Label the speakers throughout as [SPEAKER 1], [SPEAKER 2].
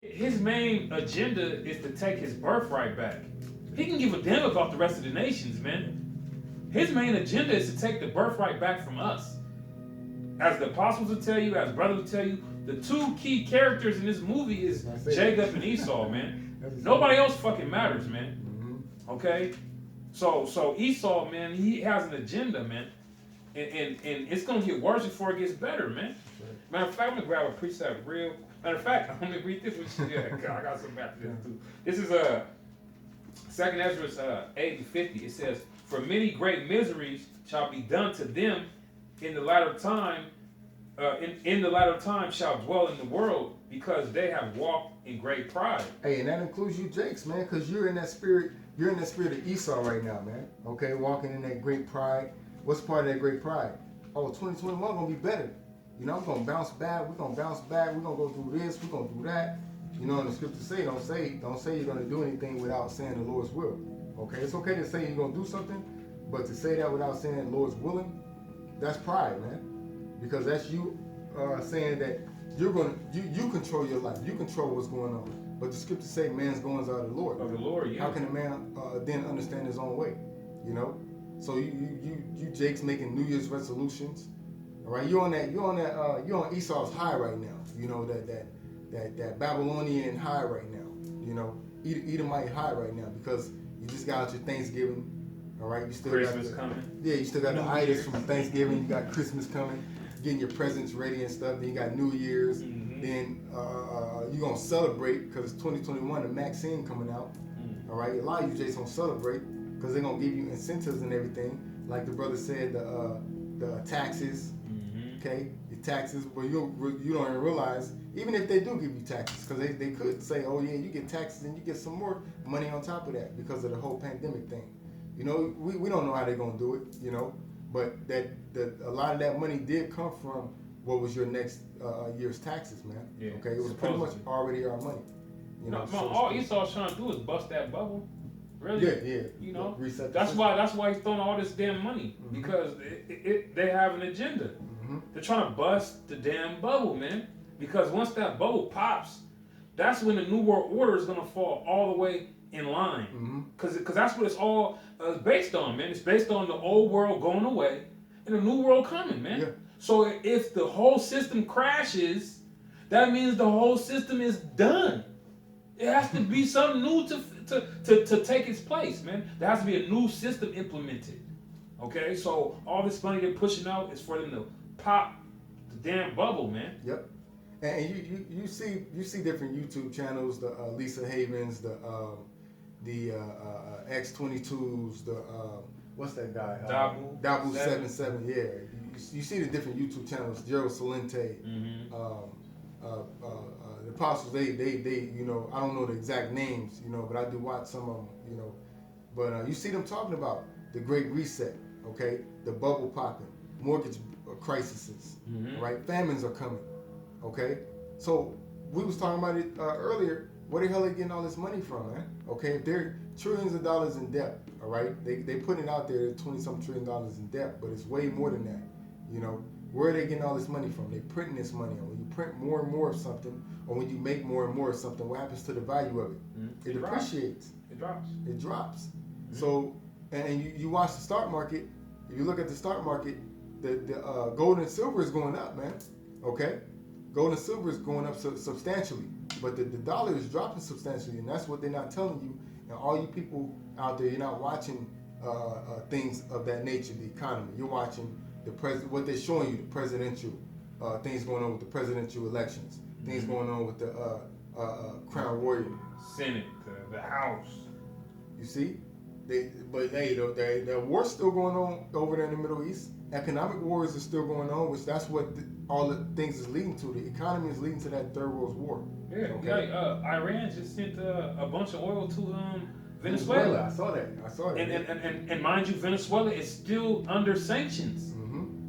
[SPEAKER 1] His main agenda is to take his birthright back. He can give a damn about the rest of the nations, man. His main agenda is to take the birthright back from us. As the apostles will tell you, as brothers will tell you, the two key characters in this movie is Jacob and Esau, man. Nobody else fucking matters, man. Okay? So Esau, man, he has an agenda, man. And it's gonna get worse before it gets better, man. Matter of fact, I'm gonna grab a precept real. Matter of fact, I'm gonna read this with you. Yeah, I got something after this too. This is 2nd Ezra 8:50. It says, "For many great miseries shall be done to them in the latter time. In the latter time shall dwell in the world, because they have walked in great pride."
[SPEAKER 2] Hey, and that includes you, Jakes, man, because you're in that spirit. You're in that spirit of Esau right now, man. Okay, walking in that great pride. What's part of that great pride? Oh, 2021 gonna be better. You know, I'm gonna bounce back. We're gonna bounce back. We're gonna go through this. We're gonna do that. You know, and the scriptures say, don't say you're gonna do anything without saying the Lord's will. Okay, it's okay to say you're gonna do something, but to say that without saying the Lord's willing, that's pride, man. Because that's you saying that you're gonna you control your life. You control what's going on. But the scriptures say man's goings are of the Lord.
[SPEAKER 1] Of the Lord, yeah.
[SPEAKER 2] How can a man then understand his own way? You know. So you Jake's making New Year's resolutions. All right, you're on Esau's high right now. You know that Babylonian high right now. You know, Edomite high right now, because you just got out your Thanksgiving. All right, you still
[SPEAKER 1] Christmas coming.
[SPEAKER 2] Yeah, you still got the items from Thanksgiving. You got Christmas coming, getting your presents ready and stuff. Then you got New Year's.
[SPEAKER 1] Mm-hmm.
[SPEAKER 2] Then you're gonna celebrate because it's 2021, the vaccine coming out. All right, a lot of you Jake's gonna celebrate because they're gonna give you incentives and everything. Like the brother said, the taxes. Okay, your taxes, but you don't even realize, even if they do give you taxes, because they could say, oh yeah, you get taxes and you get some more money on top of that because of the whole pandemic thing. You know, we don't know how they're gonna do it, you know, but a lot of that money did come from what was your next year's taxes, man.
[SPEAKER 1] Yeah,
[SPEAKER 2] okay, it was pretty much already our money. You know,
[SPEAKER 1] all Esau's trying to do is bust that bubble. Really?
[SPEAKER 2] Yeah.
[SPEAKER 1] You know,
[SPEAKER 2] reset
[SPEAKER 1] that's why he's throwing all this damn money, because they have an agenda. They're trying to bust the damn bubble, man. Because once that bubble pops, that's when the New World Order is gonna fall all the way in line. Because that's what it's all based on, man. It's based on the old world going away and the new world coming, man.
[SPEAKER 2] Yeah.
[SPEAKER 1] So if the whole system crashes, that means the whole system is done. It has to be something new to take its place, man. There has to be a new system implemented. Okay, so all this money they're pushing out is for them to pop the damn bubble, man.
[SPEAKER 2] Yep. And you see different YouTube channels, the Lisa Havens, the X22s, the what's that guy? Dabu 77. Yeah. You see the different YouTube channels, Gerald Salente, the apostles. They you know, I don't know the exact names, you know, but I do watch some of them, you know. But you see them talking about the Great Reset, okay, the bubble popping, mortgage crises, right? Famines are coming, okay? So we was talking about it earlier. Where the hell are they getting all this money from, man? Okay, if they're trillions of dollars in debt, all right? They put it out there, 20-some trillion dollars in debt, but it's way more than that, you know? Where are they getting all this money from? They're printing this money. And when you print more and more of something, or when you make more and more of something, what happens to the value of it? It depreciates.
[SPEAKER 1] It drops.
[SPEAKER 2] It drops. So, and you watch the stock market. If you look at the stock market, the gold and silver is going up, man. Okay, gold and silver is going up substantially, but the dollar is dropping substantially, and that's what they're not telling you. And all you people out there, you're not watching things of that nature, the economy. You're watching what they're showing you, the presidential things going on with the presidential elections, things going on with the Crown Royal,
[SPEAKER 1] Senate, the House.
[SPEAKER 2] You see, but hey, the war's still going on over there in the Middle East. Economic wars are still going on, which that's what all the things is leading to. The economy is leading to that third world war.
[SPEAKER 1] Yeah, okay. Iran just sent a bunch of oil to Venezuela.
[SPEAKER 2] I saw that.
[SPEAKER 1] And mind you, Venezuela is still under sanctions.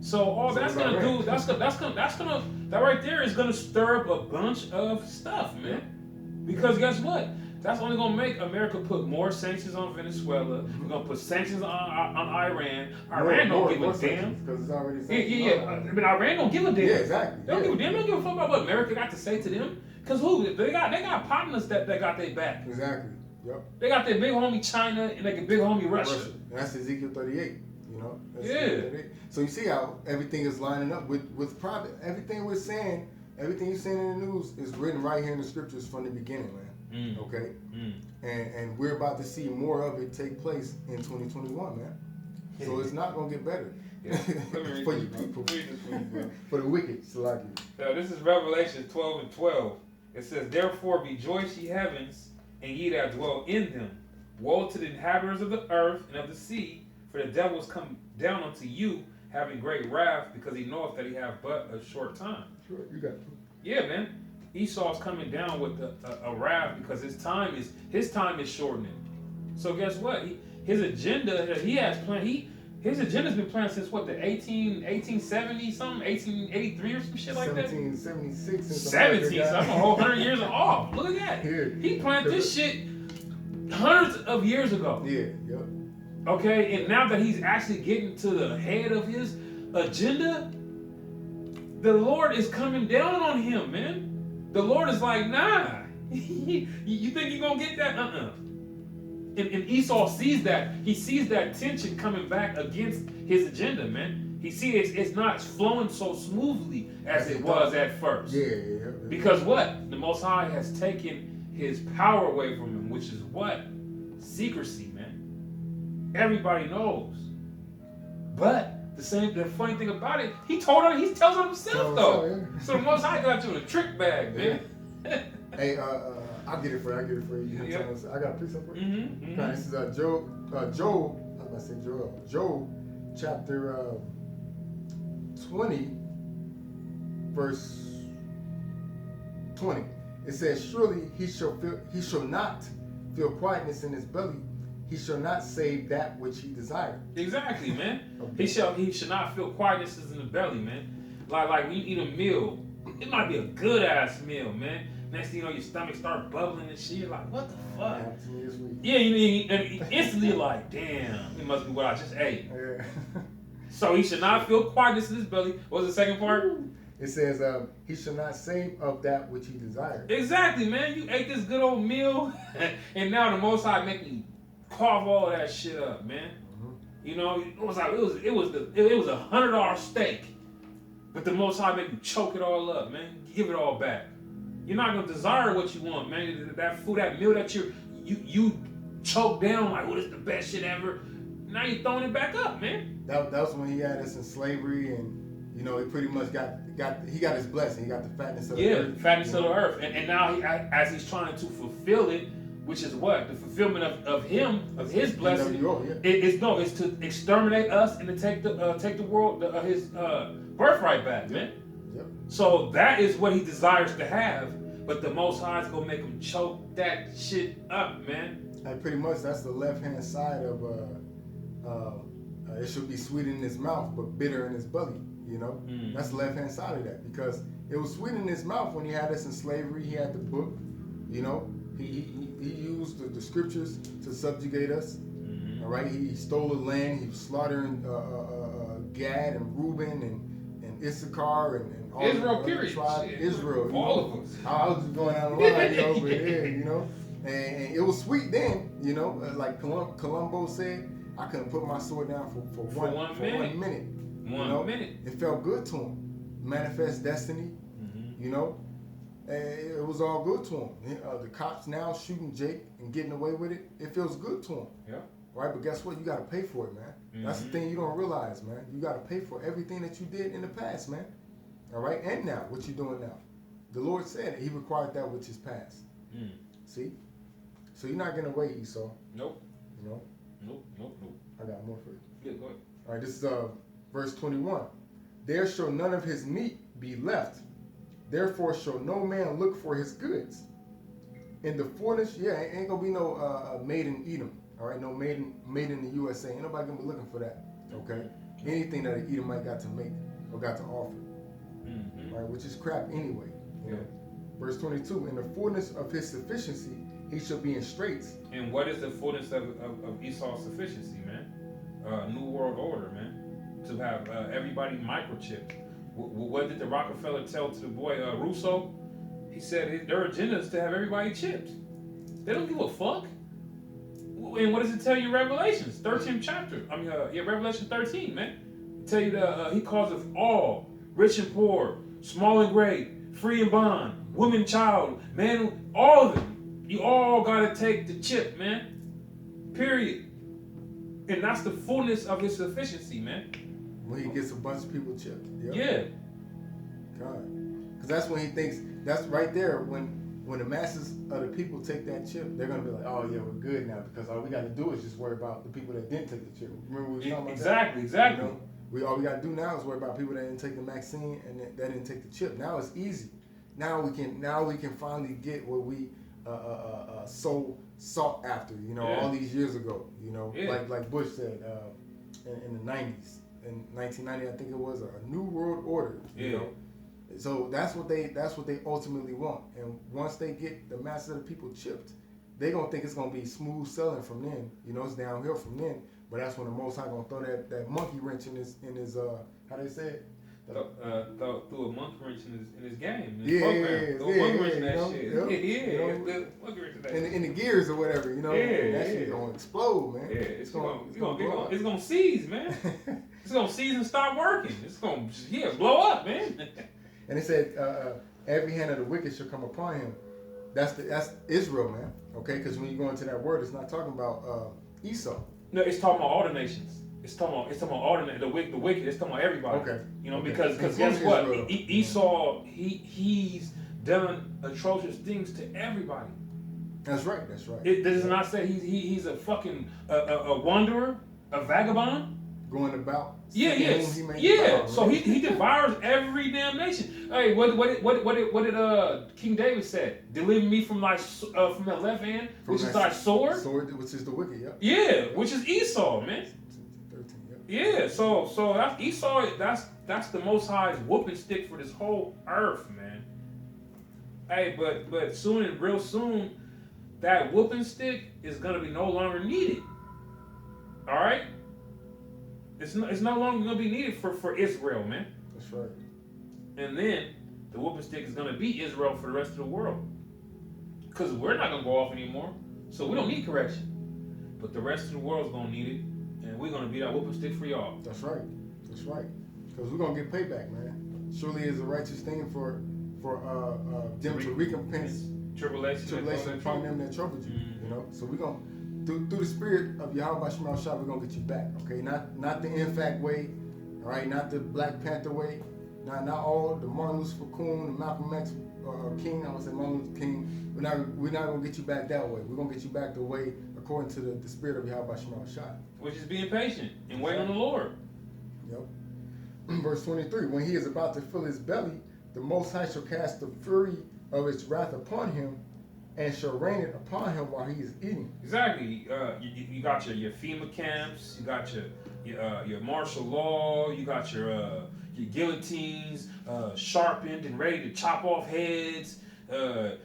[SPEAKER 1] So all that's gonna do, that right there is gonna stir up a bunch of stuff, man. Because guess what? That's only gonna make America put more sanctions on Venezuela. We're gonna put sanctions on Iran. Iran don't give a damn.
[SPEAKER 2] Because it's already
[SPEAKER 1] Yeah. I mean, Iran don't give a damn.
[SPEAKER 2] Yeah, exactly.
[SPEAKER 1] They don't give a damn. They don't give a fuck about what America got to say to them. Cause who they got partners that got their back.
[SPEAKER 2] Exactly. Yep.
[SPEAKER 1] They got their big homie China and they got big homie Russia.
[SPEAKER 2] And that's Ezekiel 38. You know. That's
[SPEAKER 1] Yeah.
[SPEAKER 2] Ezekiel 38. So you see how everything is lining up with private. Everything we're saying, everything you're saying in the news is written right here in the scriptures from the beginning, man. Okay. And we're about to see more of it take place in 2021, man. So it's not gonna get better.
[SPEAKER 1] Yeah. Let me read
[SPEAKER 2] For
[SPEAKER 1] this,
[SPEAKER 2] you
[SPEAKER 1] bro.
[SPEAKER 2] people.
[SPEAKER 1] Read this for you, bro.
[SPEAKER 2] For the wicked, Salaki.
[SPEAKER 1] Now, this is Revelation 12:12. It says, "Therefore rejoice, ye heavens, and ye that dwell in them. Woe to the inhabitants of the earth and of the sea, for the devil is come down unto you, having great wrath, because he knoweth that he have but a short time."
[SPEAKER 2] Sure, you got it.
[SPEAKER 1] Yeah, man. Esau's coming down with a wrath because his time is shortening. So guess what? His agenda that he has planned. His agenda's been planned since what, the 1870 something, 1883 or some shit like that.
[SPEAKER 2] 1776.
[SPEAKER 1] 17, so I'm a whole 100 years off. Look at that.
[SPEAKER 2] Here.
[SPEAKER 1] He planned this shit hundreds of years ago.
[SPEAKER 2] Yeah, yep.
[SPEAKER 1] Okay, and now that he's actually getting to the head of his agenda, the Lord is coming down on him, man. The Lord is like, nah. You think you're gonna get that? And Esau sees that. He sees that tension coming back against his agenda, man. He sees it's not flowing so smoothly as it was at first.
[SPEAKER 2] Yeah.
[SPEAKER 1] Because what? The Most High has taken his power away from him, which is what? Secrecy, man. Everybody knows. But the funny thing about it, he tells it himself though. So the Most High got you in a trick bag, man.
[SPEAKER 2] Yeah. Hey, I'll get it for you. You
[SPEAKER 1] Yep.
[SPEAKER 2] tell us. I got a precept for you.
[SPEAKER 1] Mm-hmm.
[SPEAKER 2] Okay, this is Job. I was about to say Joel. Job, chapter 20, verse 20. It says, "Surely he shall not feel quietness in his belly. He shall not save that which he desired."
[SPEAKER 1] Exactly, man.
[SPEAKER 2] Okay.
[SPEAKER 1] He should not feel quietness in the belly, man. Like when you eat a meal, it might be a good ass meal, man. Next thing you know, your stomach start bubbling and shit. You're like, what the fuck?
[SPEAKER 2] Happened to me this week.
[SPEAKER 1] Yeah, and instantly you're like, damn, it must be what I just ate.
[SPEAKER 2] Yeah.
[SPEAKER 1] So he should not feel quietness in his belly. What was the second part?
[SPEAKER 2] It says, he shall not save of that which he desired.
[SPEAKER 1] Exactly, man. You ate this good old meal, and now the Most High make me cough all of that shit up, man.
[SPEAKER 2] Mm-hmm.
[SPEAKER 1] You know, it was $100 steak, but the Most High make you choke it all up, man. Give it all back. You're not gonna desire what you want, man. That food, that meal that you choke down like, oh, this is the best shit ever. Now you're throwing it back up, man.
[SPEAKER 2] That was when he had us in slavery, and you know he pretty much got his blessing. He got the fatness of the earth.
[SPEAKER 1] Yeah, fatness of the earth, and now as he's trying to fulfill it, which is what the fulfillment of his blessing. It's to exterminate us and to take the world his birthright back, man.
[SPEAKER 2] Yep.
[SPEAKER 1] So that is what he desires to have, but the Most High is gonna make him choke that shit up, man.
[SPEAKER 2] And pretty much that's the left hand side of it should be sweet in his mouth but bitter in his belly. You know, that's the left hand side of that, because it was sweet in his mouth when he had us in slavery. He had the book, you know. He used the scriptures to subjugate us. All right, he stole the land. He was slaughtering Gad and Reuben and Issachar and all
[SPEAKER 1] Israel,
[SPEAKER 2] the
[SPEAKER 1] period.
[SPEAKER 2] tribes. Israel,
[SPEAKER 1] all of us.
[SPEAKER 2] I was just going down the line, over there, you know. And it was sweet then, you know. Like Columbo said, I couldn't put my sword down for one minute.
[SPEAKER 1] One minute.
[SPEAKER 2] It felt good to him. Manifest destiny, you know. And it was all good to him. The cops now shooting Jake and getting away with it. It feels good to him.
[SPEAKER 1] Yeah.
[SPEAKER 2] Right, but guess what? You got to pay for it, man. That's the thing you don't realize, man. You got to pay for everything that you did in the past, man. All right, and now, what you doing now? The Lord said He required that which is past. See? So you're not getting away, Esau.
[SPEAKER 1] Nope.
[SPEAKER 2] You know?
[SPEAKER 1] Nope.
[SPEAKER 2] I got more for you.
[SPEAKER 1] Yeah, go ahead.
[SPEAKER 2] All right, this is verse 21. There shall none of his meat be left. Therefore shall no man look for his goods. In the fullness, ain't gonna be no made in Edom. All right, no made in the USA. Ain't nobody gonna be looking for that. Okay, anything that an Edomite got to make or got to offer, all right, which is crap anyway. You know? Verse 22. In the fullness of his sufficiency, he shall be in straits.
[SPEAKER 1] And what is the fullness of Esau's sufficiency, man? New World Order, man. To have everybody microchipped. What did the Rockefeller tell to the boy Russo? He said their agenda is to have everybody chipped. They don't give a fuck. And what does it tell you in Revelations 13th chapter? Revelation 13, man. It tell you that he calls us all, rich and poor, small and great, free and bond, woman, child, man, all of them. You all gotta take the chip, man. Period. And that's the fullness of his sufficiency, man.
[SPEAKER 2] When he gets a bunch of people chipped. Yep.
[SPEAKER 1] Yeah.
[SPEAKER 2] God. Because that's when he thinks, that's right there, when the masses of the people take that chip, they're going to be like, oh yeah, we're good now, because all we got to do is just worry about the people that didn't take the chip. Remember we were talking about
[SPEAKER 1] exactly,
[SPEAKER 2] that?
[SPEAKER 1] Exactly.
[SPEAKER 2] All we got to do now is worry about people that didn't take the vaccine and that didn't take the chip. Now it's easy. Now we can finally get what we so sought after, all these years ago, like Bush said in the 90s, in 1990, I think it was, a new world order, you know. So that's what they ultimately want. And once they get the masses of the people chipped, they gonna think it's gonna be smooth sailing from then. It's downhill from then. But that's when the Most High gonna throw that monkey wrench in his how they say it?
[SPEAKER 1] Threw a monkey wrench in his game. In his program. Threw a monkey wrench in that shit. Monkey wrench in that shit.
[SPEAKER 2] In the gears or whatever, that shit gonna explode, man.
[SPEAKER 1] Yeah, it's gonna seize, man. It's gonna seize and stop working. It's gonna blow up, man.
[SPEAKER 2] And it said, every hand of the wicked shall come upon him. That's Israel, man. Okay, because when you go into that word, it's not talking about Esau.
[SPEAKER 1] No, it's talking about all the nations. It's talking about all the wicked. It's talking about everybody. Okay. Because guess what? Esau, he's done atrocious things to everybody.
[SPEAKER 2] That's right.
[SPEAKER 1] It does not say he's a fucking a wanderer, a vagabond.
[SPEAKER 2] Going about.
[SPEAKER 1] Yeah. So he devours every damn nation. Hey, what did King David said? Deliver me from the left hand, which is thy sword.
[SPEAKER 2] Sword, which is the wicked. Yep.
[SPEAKER 1] Yeah, which is Esau, man.
[SPEAKER 2] 13. Yep.
[SPEAKER 1] Yeah. So that's Esau. That's the Most High's whooping stick for this whole earth, man. Hey, but real soon, that whooping stick is gonna be no longer needed. All right. It's no longer going to be needed for Israel, man.
[SPEAKER 2] That's right.
[SPEAKER 1] And then the whooping stick is going to be Israel for the rest of the world. Because we're not going to go off anymore. So we don't need correction. But the rest of the world's going to need it. And we're going to be that whooping stick for y'all.
[SPEAKER 2] That's right. Because we're going to get payback, man. Surely it's a righteous thing for them to recompense tribulation upon them that troubled you. Mm-hmm. So we're going to, through the spirit of Yahweh Shema Shah, we're gonna get you back, okay? Not the in-fact way, all right? Not the Black Panther way, not all the Martin Luther King, the Malcolm X King. I would say Martin Luther King. We're not gonna get you back that way. We're gonna get you back the way according to the spirit of Yahweh Shema Shah,
[SPEAKER 1] which is being patient and waiting on the Lord.
[SPEAKER 2] Yep. Verse 23: When he is about to fill his belly, the Most High shall cast the fury of its wrath upon him, and shall rain it upon him while he is eating.
[SPEAKER 1] Exactly. You got your FEMA camps. You got your martial law. You got your guillotines sharpened and ready to chop off heads. You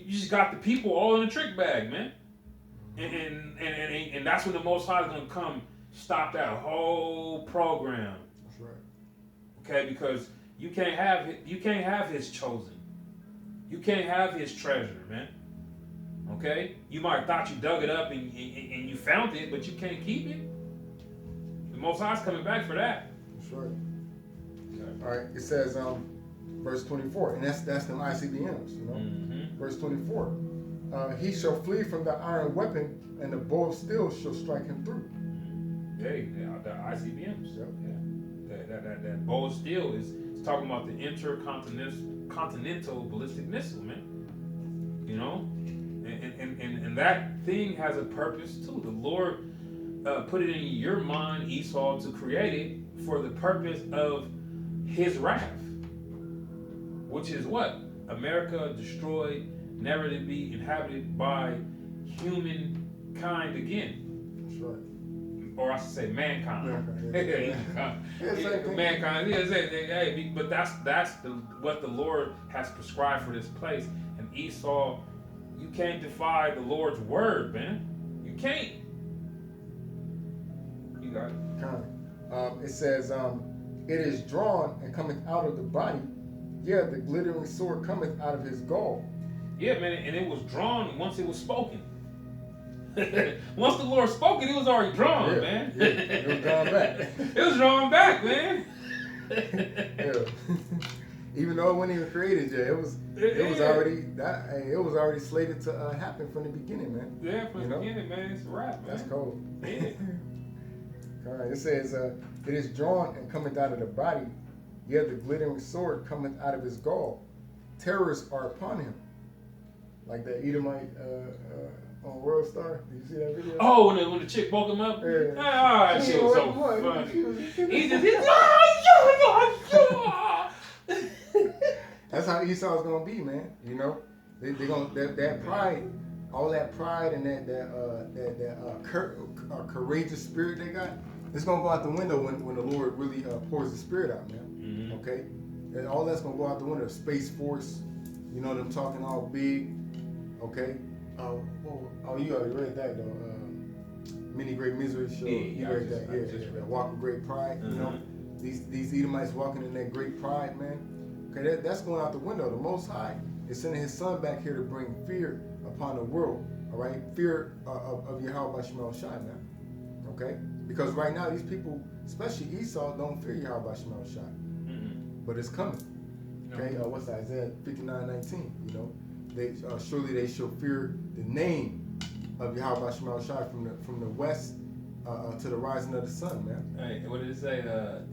[SPEAKER 1] just got the people all in a trick bag, man. And that's when the Most High is gonna come stop that whole program.
[SPEAKER 2] That's right.
[SPEAKER 1] Okay, because you can't have his chosen. You can't have his treasure, man. Okay? You might have thought you dug it up and you found it, but you can't keep it. The Most High's coming back for that.
[SPEAKER 2] That's right. Okay. All right. It says, verse 24, and that's them ICBMs,
[SPEAKER 1] Mm-hmm.
[SPEAKER 2] Verse 24, he shall flee from the iron weapon, and the bow of steel shall strike him through.
[SPEAKER 1] The ICBMs. Yep. Yeah. That bow of steel is talking about the intercontinental ballistic missile, man. And that thing has a purpose too. The Lord put it in your mind, Esau, to create it for the purpose of his wrath, which is what? America destroyed, never to be inhabited by humankind again.
[SPEAKER 2] That's right.
[SPEAKER 1] Or I should say mankind.
[SPEAKER 2] Mankind.
[SPEAKER 1] Yeah, but that's what the Lord has prescribed for this place. And Esau, you can't defy the Lord's word, man. You can't. You got it.
[SPEAKER 2] It says, it is drawn and cometh out of the body, Yeah, the glittering sword cometh out of his gall.
[SPEAKER 1] Yeah, man, and it was drawn once it was spoken. Once the Lord spoke it was already drawn, man.
[SPEAKER 2] Yeah, it was drawn back.
[SPEAKER 1] It was drawn back, man.
[SPEAKER 2] Yeah. Even though it wasn't even created yet, it was already slated to happen from the beginning, man.
[SPEAKER 1] Yeah, from the beginning, man. It's a wrap, man.
[SPEAKER 2] That's cold.
[SPEAKER 1] Yeah.
[SPEAKER 2] All right. It says, "It is drawn and cometh out of the body, yet the glittering sword cometh out of his gall. Terrors are upon him." Like that Edomite on World Star. Did you see that video?
[SPEAKER 1] Oh, when the chick woke him up?
[SPEAKER 2] Yeah.
[SPEAKER 1] Ah, she was so funny. He just,
[SPEAKER 2] That's how Esau's gonna be, man. You know, they gonna that pride, all that pride and that courageous spirit they got, it's gonna go out the window when the Lord really pours the Spirit out, man.
[SPEAKER 1] Mm-hmm.
[SPEAKER 2] Okay, and all that's gonna go out the window. Space Force, you know them talking all big. Okay. Oh, you already read that though. Many Great Misery show.
[SPEAKER 1] Yeah,
[SPEAKER 2] You read that? Yeah. Walk with Great Pride. You know, these Edomites walking in that great pride, man. Okay, that's going out the window. The Most High is sending His Son back here to bring fear upon the world. All right, fear of Yahweh Shema Shai, man. Okay, because right now these people, especially Esau, don't fear Yahweh Shema Shai. But it's coming. Okay, what's that? Isaiah 59:19. You know, they surely they shall fear the name of Yahweh Shema Shai from the west to the rising of the sun, man.
[SPEAKER 1] Hey, what did it say?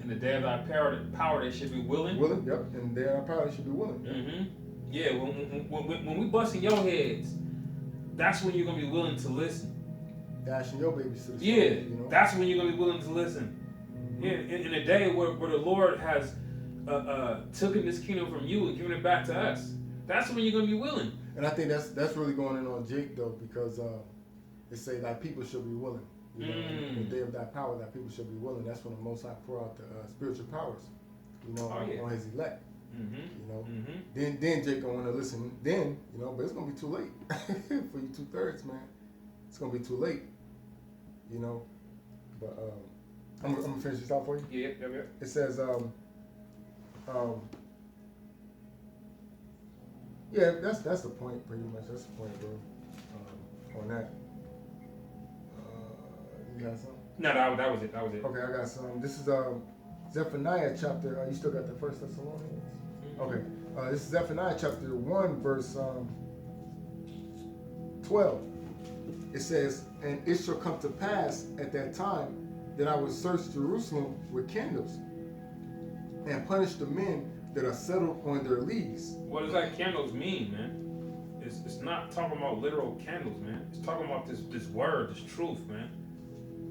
[SPEAKER 1] In the day of thy power, they should be willing.
[SPEAKER 2] Willing, yep. In the day of thy power, they should be willing.
[SPEAKER 1] Mm-hmm. Yeah, when we busting your heads, that's when you're gonna be willing to listen.
[SPEAKER 2] Dashing your babies to the sun.
[SPEAKER 1] Yeah,
[SPEAKER 2] you know?
[SPEAKER 1] that's when you're gonna be willing to listen. Yeah, in a day where the Lord has taken this kingdom from you and given it back to us, that's when you're gonna be willing.
[SPEAKER 2] And I think that's really going in on Jake though, because it say thy people should be willing. You know, in the day of thy power, thy people should be willing. That's when the Most High pour out the spiritual powers, you know, on His elect. You know, then Jake gonna want to listen. Then, you know, but it's gonna be too late for you 2/3, man. It's gonna be too late, you know. But I'm gonna finish this out for you.
[SPEAKER 1] Yeah.
[SPEAKER 2] It says, yeah, that's the point, pretty much. That's the point, bro. On that. You got something?
[SPEAKER 1] No, that was it.
[SPEAKER 2] Okay, I got some. This is Zephaniah chapter. You still got the First Thessalonians? Okay. This is Zephaniah chapter 1, verse 12. It says, "And it shall come to pass at that time that I will search Jerusalem with candles and punish the men that are settled on their lees."
[SPEAKER 1] What does that candles mean, man? It's not talking about literal candles, man. It's talking about this word, this truth, man.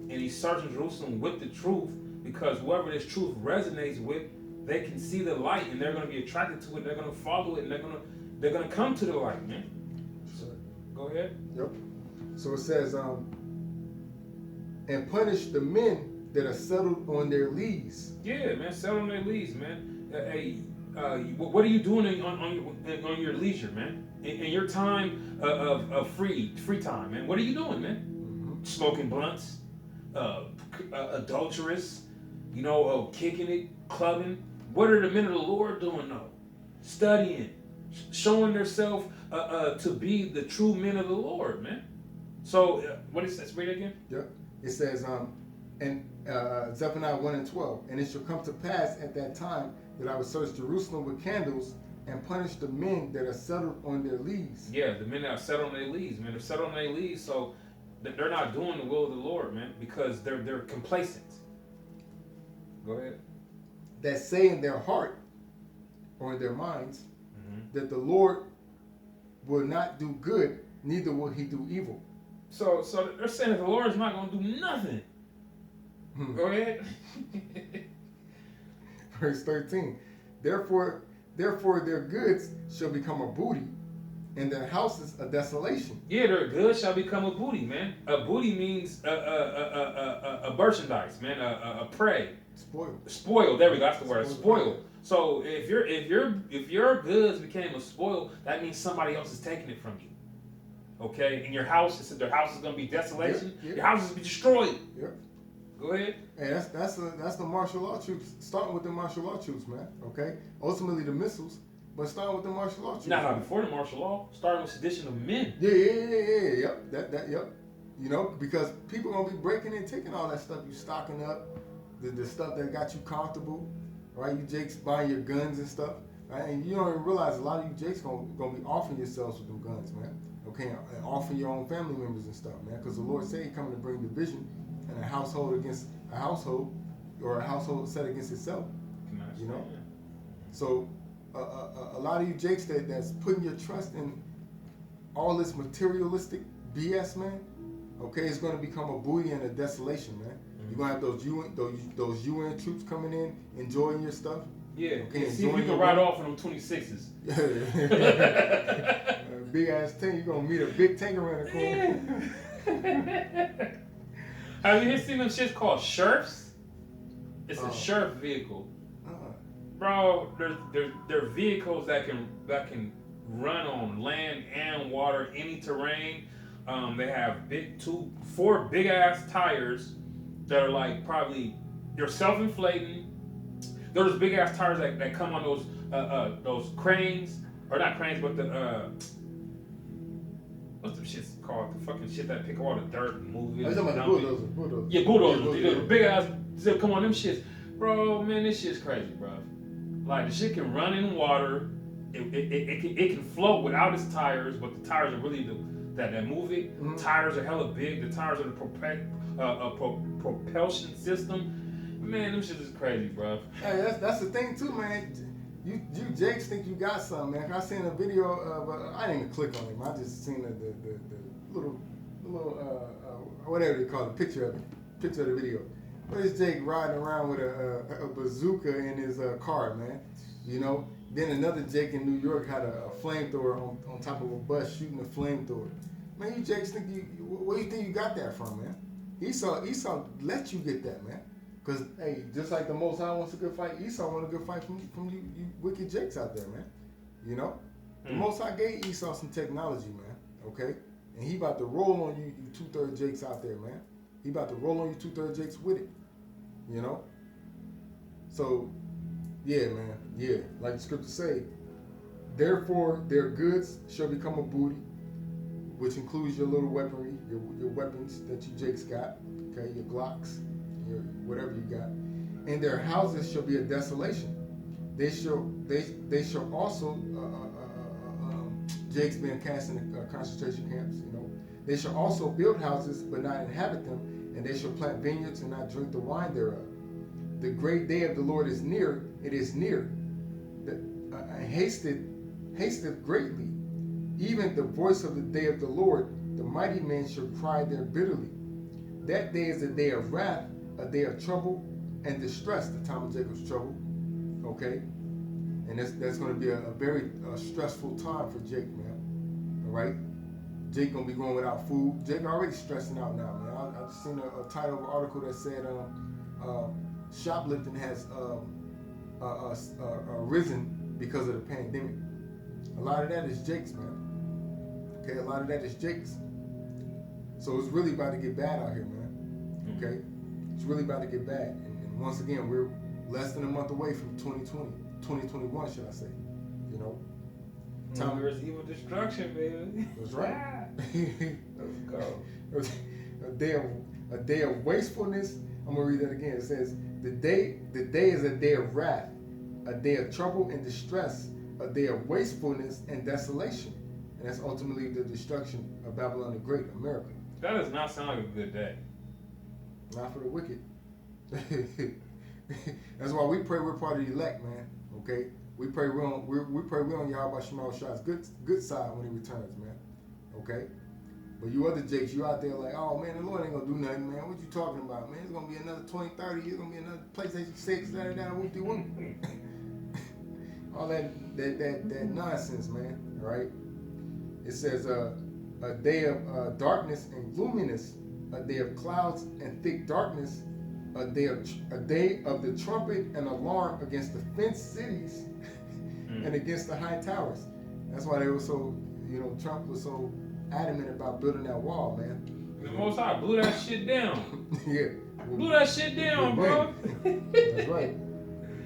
[SPEAKER 1] And He's searching Jerusalem with the truth, because whoever this truth resonates with, they can see the light and they're going to be attracted to it. They're going to follow it and they're going to come to the light, man.
[SPEAKER 2] Sure.
[SPEAKER 1] Go ahead.
[SPEAKER 2] Yep. So it says, and punish the men that are settled on their lees.
[SPEAKER 1] Yeah, man, settle on their leads, man. What are you doing on your leisure, man? In your time of free time, man. What are you doing, man? Smoking blunts, adulterous, you know, kicking it, clubbing. What are the men of the Lord doing though? Studying, showing themselves to be the true men of the Lord, man. So what is that? Read it again.
[SPEAKER 2] Yep. It says, and Zephaniah 1:12, "And it shall come to pass at that time that I will search Jerusalem with candles and punish the men that are settled on their lees."
[SPEAKER 1] Yeah, the men that are settled on their lees, man. They're settled on their lees, so they're not doing the will of the Lord, man, because they're complacent. Go ahead.
[SPEAKER 2] "That say in their heart or in their minds that the Lord will not do good, neither will He do evil."
[SPEAKER 1] So they're saying that the Lord is not going to do nothing. Go ahead.
[SPEAKER 2] Verse 13. Therefore their goods shall become a booty, and their houses a desolation.
[SPEAKER 1] Yeah, their goods shall become a booty, man. A booty means a merchandise, man. A prey. Spoil. There we go. That's the word. Spoil. So if your goods became a spoil, that means somebody else is taking it from you. Okay, and your house, it said their house is going to be desolation.
[SPEAKER 2] Yep.
[SPEAKER 1] Your house is going to be destroyed.
[SPEAKER 2] Yep.
[SPEAKER 1] Go ahead.
[SPEAKER 2] And that's the martial law troops, starting with the martial law troops, man. Okay. Ultimately, the missiles But starting with the martial arts.
[SPEAKER 1] Not before the martial law, starting with sedition of men.
[SPEAKER 2] Yeah. Yep. Yep. You know, because people gonna be breaking in, taking all that stuff you stocking up, the stuff that got you comfortable, right? You jakes buying your guns and stuff, right? And you don't even realize a lot of you jakes gonna be offering yourselves with them guns, man. Okay, and offering your own family members and stuff, man. Because the Lord said He coming to bring division and a household against a household, or a household set against itself. You know, so a lot of you jakes that's putting your trust in all this materialistic BS, man. Okay, it's going to become a booty and a desolation, man. You're gonna have those UN troops coming in, enjoying your stuff.
[SPEAKER 1] Yeah.
[SPEAKER 2] Okay,
[SPEAKER 1] see if you can ride off on them 26s.
[SPEAKER 2] Big ass tank. You're gonna meet a big tank around the corner.
[SPEAKER 1] Have you seen them shits called Sherfs? It's a Sherf vehicle. Bro, they're vehicles that can run on land and water, any terrain. They have four big ass tires that are like they're self-inflating. They're those big ass tires that come on those cranes, or not cranes, but what's the shit's called? The fucking shit that pick up all the dirt and move it.
[SPEAKER 2] Are you talking about bulldozers?
[SPEAKER 1] Yeah, bulldozers. The big ass come on them shits. Bro, man, this shit's crazy, bro. Like, the shit can run in water. It can float without its tires, but the tires are really that move it.
[SPEAKER 2] Mm-hmm.
[SPEAKER 1] Tires are hella big. The tires are the propulsion system. Man, them shit is crazy, bro.
[SPEAKER 2] Hey, that's the thing too, man. You jakes think you got something, man. I seen a video of I didn't even click on him. I just seen the little whatever they call it, picture of the video. But this Jake riding around with a bazooka in his car, man. You know. Then another Jake in New York had a flamethrower on top of a bus shooting a flamethrower. Man, you Jakes think where do you think you got that from, man? Esau let you get that, man. Cause hey, just like the Most High wants a good fight, Esau wants a good fight from you wicked Jakes out there, man. You know, the Most High gave Esau some technology, man. Okay, and he about to roll on you 2/3 Jakes out there, man. He about to roll on you 2/3 Jakes with it. You know, so. Yeah, man. Yeah, like the scriptures say, therefore their goods shall become a booty, which includes your little weaponry, your weapons that you Jakes got, okay, your Glocks, your whatever you got, and their houses shall be a desolation. They shall also Jakes being cast in concentration camps. You know, they shall also build houses but not inhabit them, and they shall plant vineyards and not drink the wine thereof. The great day of the Lord is near. It is near. Hasteth greatly. Even the voice of the day of the Lord, the mighty man shall cry there bitterly. That day is a day of wrath, a day of trouble and distress, the time of Jacob's trouble. Okay? And that's going to be a very stressful time for Jake, man. All right? Jake going to be going without food. Jake already stressing out now, man. I just seen a title of an article that said, shoplifting has risen because of the pandemic. A lot of that is Jake's, man. Okay, a lot of that is Jake's. So it's really about to get bad out here, man. Okay, it's really about to get bad. And once again, we're less than a month away from 2021, should I say? You know,
[SPEAKER 1] time there's evil destruction, baby.
[SPEAKER 2] That's right.
[SPEAKER 1] Let's go.
[SPEAKER 2] A day of wastefulness. I'm gonna read that again. It says, the day is a day of wrath, a day of trouble and distress, a day of wastefulness and desolation. And that's ultimately the destruction of Babylon the Great, America.
[SPEAKER 1] That does not sound like a good day.
[SPEAKER 2] Not for the wicked. That's why we pray we're part of the elect, man. Okay? We pray we're on Yahweh Shema Shah's good side when he returns, man. Okay? But you other Jakes, you out there like, oh man, the Lord ain't gonna do nothing, man. What you talking about, man? It's gonna be another 2030, it's gonna be another PlayStation 6, whoop-de-whoop. All that nonsense, man. All right? It says a day of darkness and gloominess, a day of clouds and thick darkness, a day of the trumpet and alarm against the fenced cities and against the high towers. That's why they were so, Trump was so adamant about building that wall, man.
[SPEAKER 1] The Most High blew that shit down.
[SPEAKER 2] Yeah.
[SPEAKER 1] Blew that shit down, bro.
[SPEAKER 2] That's right.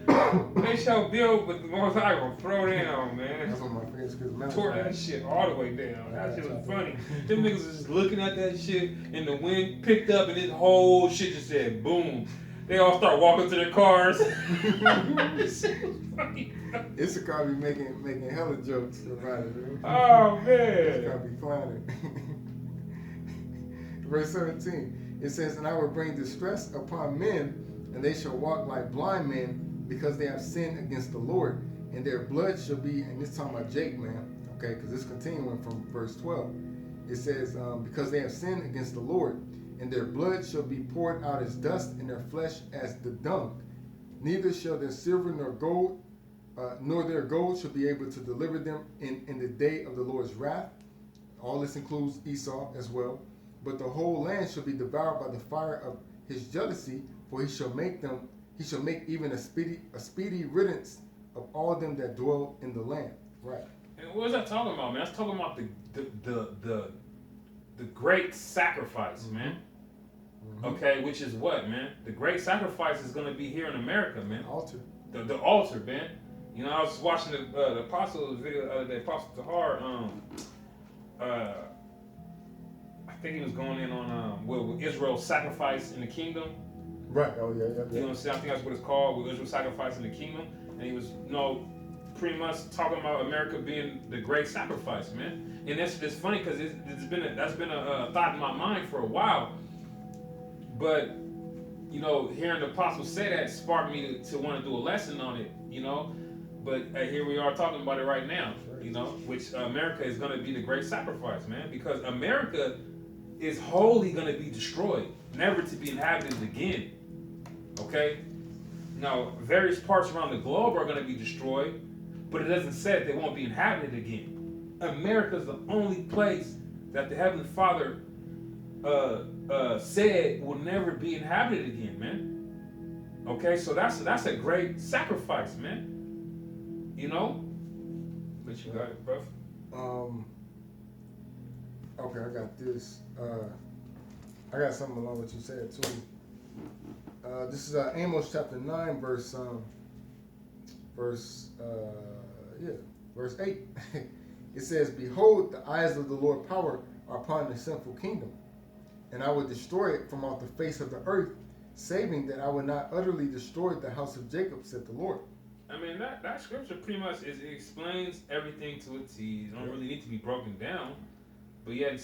[SPEAKER 1] They show Bill, but the Most High gonna throw down, man.
[SPEAKER 2] That's one of my favorite scriptures.
[SPEAKER 1] Tore that shit all the way down. That shit was funny. Them niggas was just looking at that shit, and the wind picked up, and this whole shit just said boom. They all start walking to their cars. This shit was funny.
[SPEAKER 2] Issachar be making hella jokes about it, dude.
[SPEAKER 1] Oh man.
[SPEAKER 2] Issachar be clowning. Verse 17, it says, "And I will bring distress upon men, and they shall walk like blind men, because they have sinned against the Lord, and their blood shall be," and this talking about Jake, man, okay, because it's continuing from verse 12. It says, "Because they have sinned against the Lord, and their blood shall be poured out as dust, and their flesh as the dung. Neither shall their silver nor gold, nor their gold shall be able to deliver them in the day of the Lord's wrath." All this includes Esau as well. "But the whole land shall be devoured by the fire of his jealousy, for he shall make even a speedy riddance of all them that dwell in the land." Right.
[SPEAKER 1] And what is that talking about, man? That's talking about the great sacrifice, man. Mm-hmm. Okay, which is what, man? The great sacrifice is going to be here in America, man.
[SPEAKER 2] Altar.
[SPEAKER 1] The altar, man. You know, I was watching the Apostle video, the Apostle Tahar. I think he was going in on will Israel sacrifice in the kingdom.
[SPEAKER 2] Right. Oh yeah.
[SPEAKER 1] You know what I'm saying? I think that's what it's called. Will Israel sacrifice in the kingdom? And he was, pretty much talking about America being the great sacrifice, man. And it's funny because that's been a thought in my mind for a while. But hearing the apostle say that sparked me to want to do a lesson on it. But here we are talking about it right now. Which America is going to be the great sacrifice, man, because America is wholly going to be destroyed, never to be inhabited again. Okay. Now, various parts around the globe are going to be destroyed, but it doesn't say that they won't be inhabited again. America is the only place that the Heavenly Father said will never be inhabited again, man. Okay, so that's a great sacrifice, man. But you got it, bro.
[SPEAKER 2] Okay, I got this. I got something along what you said too. This is Amos chapter 9, verse 8. It says, "Behold, the eyes of the Lord power are upon the sinful kingdom, and I will destroy it from off the face of the earth, saving that I will not utterly destroy the house of Jacob," said the Lord.
[SPEAKER 1] I mean, that scripture pretty much it explains everything to a T. It don't really need to be broken down, but yet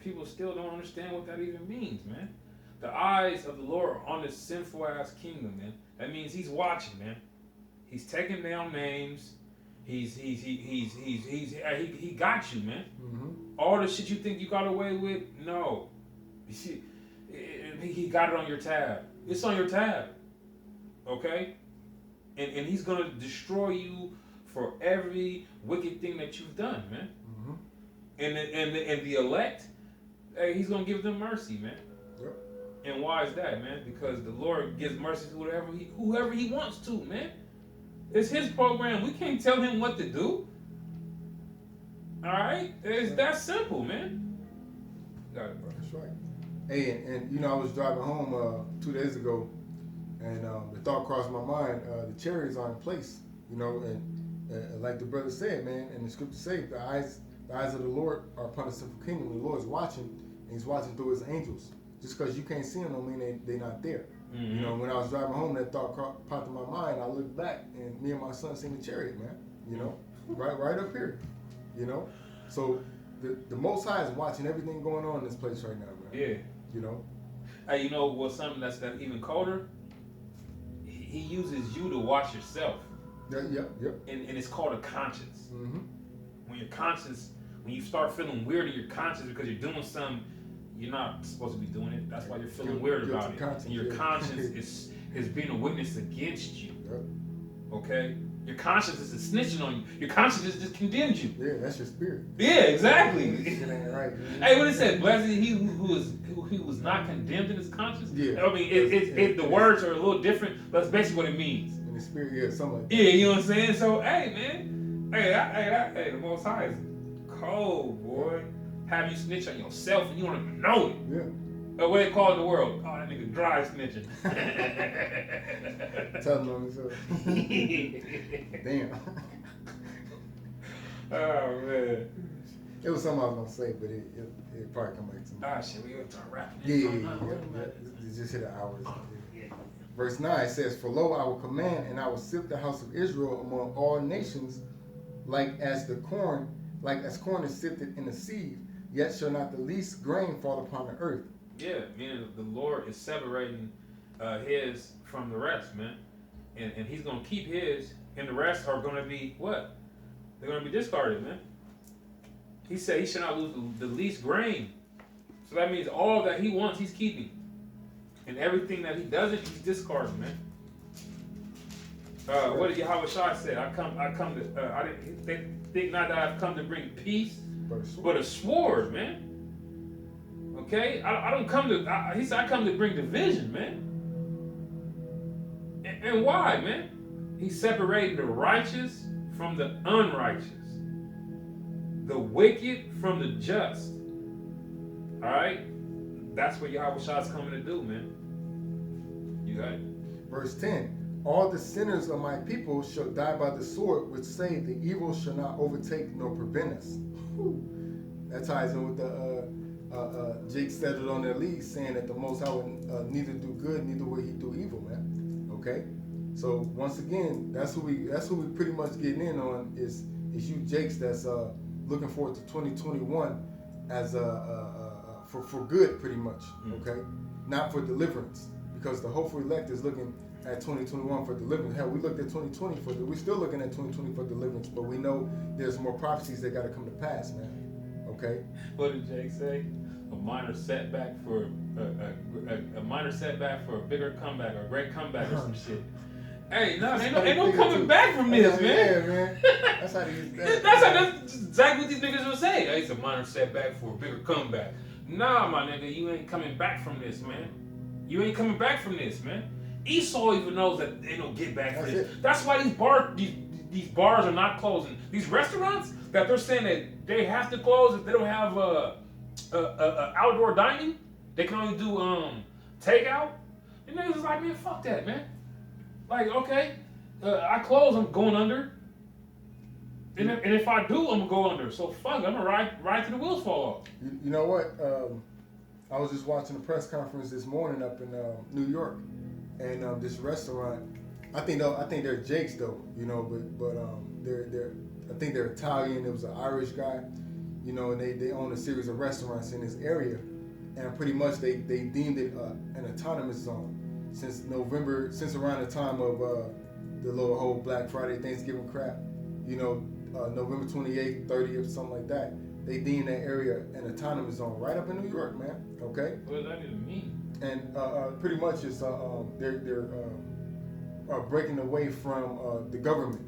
[SPEAKER 1] people still don't understand what that even means, man. The eyes of the Lord are on this sinful ass kingdom, man. That means He's watching, man. He's taking down names. He got you, man. Mm-hmm. All the shit you think you got away with, no. You see, He got it on your tab. It's on your tab, okay? And He's gonna destroy you for every wicked thing that you've done, man. Mm-hmm. And the elect, hey, He's gonna give them mercy, man. Yep. And why is that, man? Because the Lord gives mercy to whoever He wants to, man. It's His program. We can't tell Him what to do. All right? It's that simple, man. Got it, bro.
[SPEAKER 2] That's right. Hey, and I was driving home 2 days ago, and the thought crossed my mind, the chariots are in place, and like the brother said, man, and the scripture says, the eyes of the Lord are upon the sinful kingdom. The Lord is watching, and He's watching through His angels. Just because you can't see them don't mean they're not there. Mm-hmm. When I was driving home, that thought popped in my mind. I looked back, and me and my son seen the chariot, man. Right up here. So the Most High is watching everything going on in this place right now, man.
[SPEAKER 1] Yeah. Hey, what's something that's even colder? He uses you to watch yourself.
[SPEAKER 2] Yep.
[SPEAKER 1] And it's called a conscience.
[SPEAKER 2] Mm-hmm.
[SPEAKER 1] When you start feeling weird in your conscience because you're doing something you're not supposed to be doing it. That's why you're feeling weird about it. And your conscience is being a witness against you. Yep. Okay? Your conscience is snitching on you. Your conscience just condemns you.
[SPEAKER 2] Yeah, that's your spirit.
[SPEAKER 1] Yeah, exactly.
[SPEAKER 2] It ain't right.
[SPEAKER 1] Hey, what it said? Blessed is he who was not condemned in his conscience.
[SPEAKER 2] Yeah.
[SPEAKER 1] I mean, the words are a little different, but that's basically what it means.
[SPEAKER 2] In the spirit, yeah, something like that.
[SPEAKER 1] Yeah, you know what I'm saying? So, hey, man. Hey, the Most High is cold, boy. Have you snitch on yourself and you don't even know it.
[SPEAKER 2] Yeah.
[SPEAKER 1] What they call it in the world? Oh, that nigga dry snitching.
[SPEAKER 2] Telling on himself. Damn.
[SPEAKER 1] Oh man.
[SPEAKER 2] It was something I was gonna say, but it probably come back to me.
[SPEAKER 1] Ah shit, we gonna start rapping.
[SPEAKER 2] Yeah. It just hit an hour. Verse 9 says, "For lo, I will command, and I will sift the house of Israel among all nations, like as corn is sifted in the sieve. Yet shall not the least grain fall upon the earth."
[SPEAKER 1] Yeah, meaning the Lord is separating his from the rest, man, and He's gonna keep his, and the rest are gonna be what? They're gonna be discarded, man. He said He shall not lose the least grain, so that means all that He wants, He's keeping. And everything that He doesn't, He's discarding, man. What did Yahweh Shai say? I didn't think not that I've come to bring peace, but a sword, man. Okay, I don't come to. He said I come to bring division, man. And why, man? He's separating the righteous from the unrighteous, the wicked from the just. All right, that's what Yahweh Shai is coming to do, man. You got it.
[SPEAKER 2] Verse 10, "All the sinners of my people shall die by the sword, which say the evil shall not overtake nor prevent us." That ties in with the Jake said it on their lead, saying that the Most High would neither do good, neither will He do evil, man. Okay, so once again, that's who we pretty much getting in on is you Jakes that's looking forward to 2021 as for good, pretty much. Okay, not for deliverance. Because the hopeful elect is looking at 2021 for deliverance. Hell, we looked at 2020 we're still looking at 2020 for deliverance, but we know there's more prophecies that got to come to pass, man. Okay.
[SPEAKER 1] What did Jake say? A minor setback for a minor setback for a bigger comeback or a great comeback or some shit. Hey, no, ain't no coming back from this, man.
[SPEAKER 2] Yeah, man. That's how they use that.
[SPEAKER 1] That's exactly what these niggas will say. Hey, it's a minor setback for a bigger comeback. Nah, my nigga, you ain't coming back from this, man. You ain't coming back from this, man. Esau even knows that they don't get back from this. That's why these bars are not closing. These restaurants that they're saying that they have to close if they don't have outdoor dining, they can only do takeout. And niggas is like, man, fuck that, man. Like, okay, I close, I'm going under. And if I do, I'm gonna go under. So fuck, I'm gonna ride till the wheels fall off.
[SPEAKER 2] You know what? I was just watching a press conference this morning up in New York, and this restaurant. I think they're Jakes though, you know, but they're I think they're Italian. It was an Irish guy, you know, and they own a series of restaurants in this area, and pretty much they deemed it an autonomous zone since around the time of the little whole Black Friday Thanksgiving crap, you know, November 28th, 30th, something like that. They deemed that area an autonomous zone right up in New York, man. Okay.
[SPEAKER 1] What does that even mean?
[SPEAKER 2] And pretty much it's they're breaking away from the government.